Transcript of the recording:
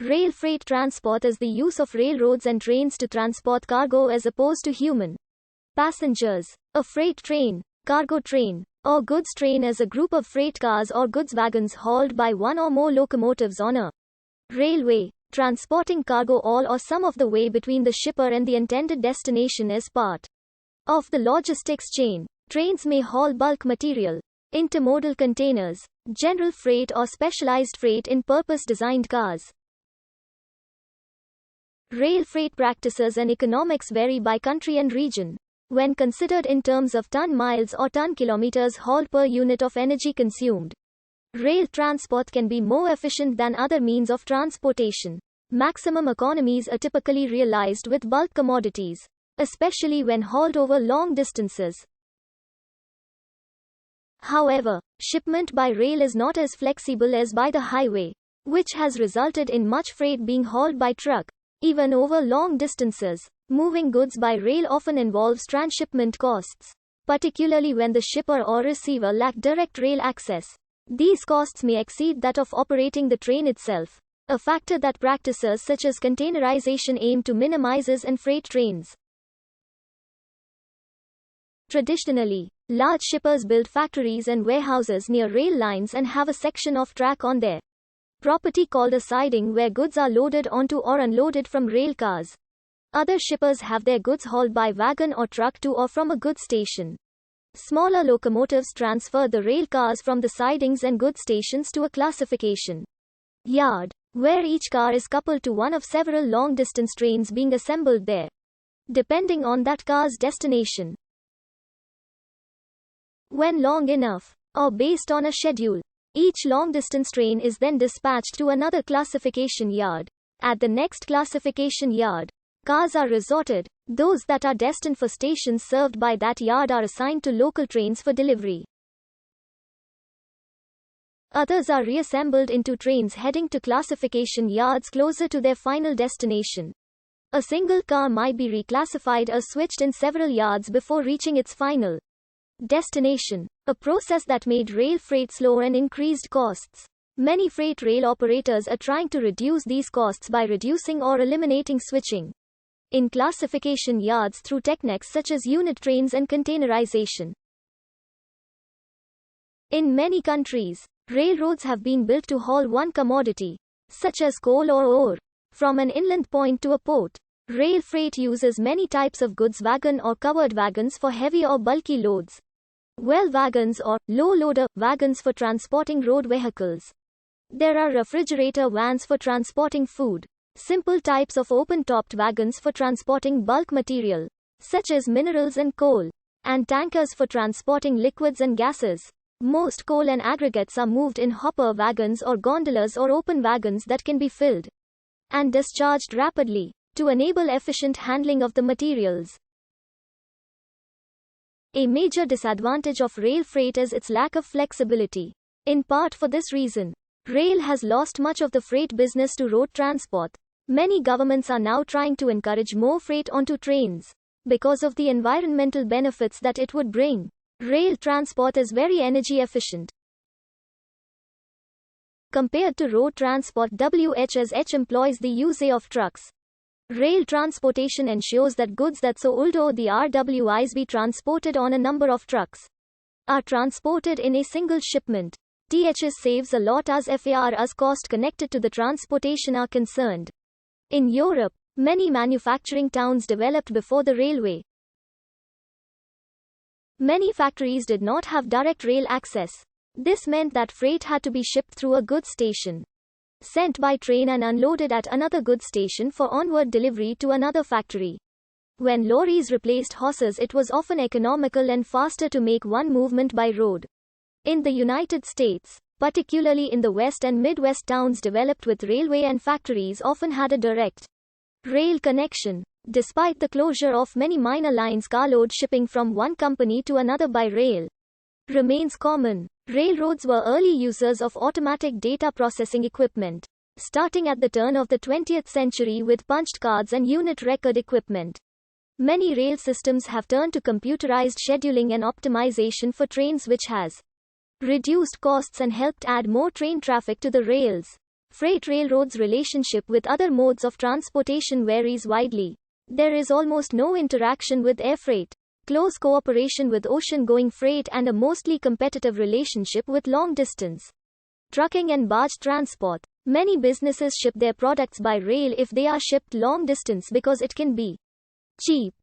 Rail freight transport is the use of railroads and trains to transport cargo as opposed to human passengers. A freight train, cargo train, or goods train is a group of freight cars or goods wagons hauled by one or more locomotives on a railway, transporting cargo all or some of the way between the shipper and the intended destination as part of the logistics chain. Trains may haul bulk material, intermodal containers, general freight or specialized freight in purpose-designed cars. Rail freight practices and economics vary by country and region. When considered in terms of ton miles or ton kilometers hauled per unit of energy consumed, rail transport can be more efficient than other means of transportation. Maximum economies are typically realized with bulk commodities, especially when hauled over long distances. However, shipment by rail is not as flexible as by the highway, which has resulted in much freight being hauled by truck, even over long distances. Moving goods by rail often involves transshipment costs, particularly when the shipper or receiver lack direct rail access. These costs may exceed that of operating the train itself, a factor that practices such as containerization aim to minimize in freight trains. Traditionally, large shippers build factories and warehouses near rail lines and have a section of track on their property called a siding where goods are loaded onto or unloaded from rail cars. Other shippers have their goods hauled by wagon or truck to or from a goods station. Smaller locomotives transfer the rail cars from the sidings and goods stations to a classification yard, where each car is coupled to one of several long-distance trains being assembled there, depending on that car's destination. When long enough, or based on a schedule, each long-distance train is then dispatched to another classification yard. At the next classification yard, cars are resorted. Those that are destined for stations served by that yard are assigned to local trains for delivery. Others are reassembled into trains heading to classification yards closer to their final destination. A single car might be reclassified or switched in several yards before reaching its final destination, a process that made rail freight slow and increased costs. Many freight rail operators are trying to reduce these costs by reducing or eliminating switching in classification yards through techniques such as unit trains and containerization. In many countries, railroads have been built to haul one commodity, such as coal or ore, from an inland point to a port. Rail freight uses many types of goods wagon or covered wagons for heavy or bulky loads, well wagons or low-loader wagons for transporting road vehicles. There are refrigerator vans for transporting food, simple types of open-topped wagons for transporting bulk material, such as minerals and coal, and tankers for transporting liquids and gases. Most coal and aggregates are moved in hopper wagons or gondolas or open wagons that can be filled and discharged rapidly to enable efficient handling of the materials. A major disadvantage of rail freight is its lack of flexibility. In part for this reason, rail has lost much of the freight business to road transport. Many governments are now trying to encourage more freight onto trains, because of the environmental benefits that it would bring. Rail transport is very energy efficient compared to road transport, which employs the use of trucks. Rail transportation ensures that goods that so although the RWIs be transported on a number of trucks, are transported in a single shipment. This saves a lot as far as cost connected to the transportation are concerned. In Europe, many manufacturing towns developed before the railway. Many factories did not have direct rail access. This meant that freight had to be shipped through a goods station, sent by train and unloaded at another goods station for onward delivery to another factory. When lorries replaced horses, it was often economical and faster to make one movement by road. In the United States, particularly in the West and Midwest, towns developed with railway and factories often had a direct rail connection. Despite the closure of many minor lines, carload shipping from one company to another by rail remains common. Railroads were early users of automatic data processing equipment, starting at the turn of the 20th century with punched cards and unit record equipment. Many rail systems have turned to computerized scheduling and optimization for trains, which has reduced costs and helped add more train traffic to the rails. Freight railroads' relationship with other modes of transportation varies widely. There is almost no interaction with air freight, close cooperation with ocean-going freight, and a mostly competitive relationship with long-distance trucking and barge transport. Many businesses ship their products by rail if they are shipped long distance because it can be cheap,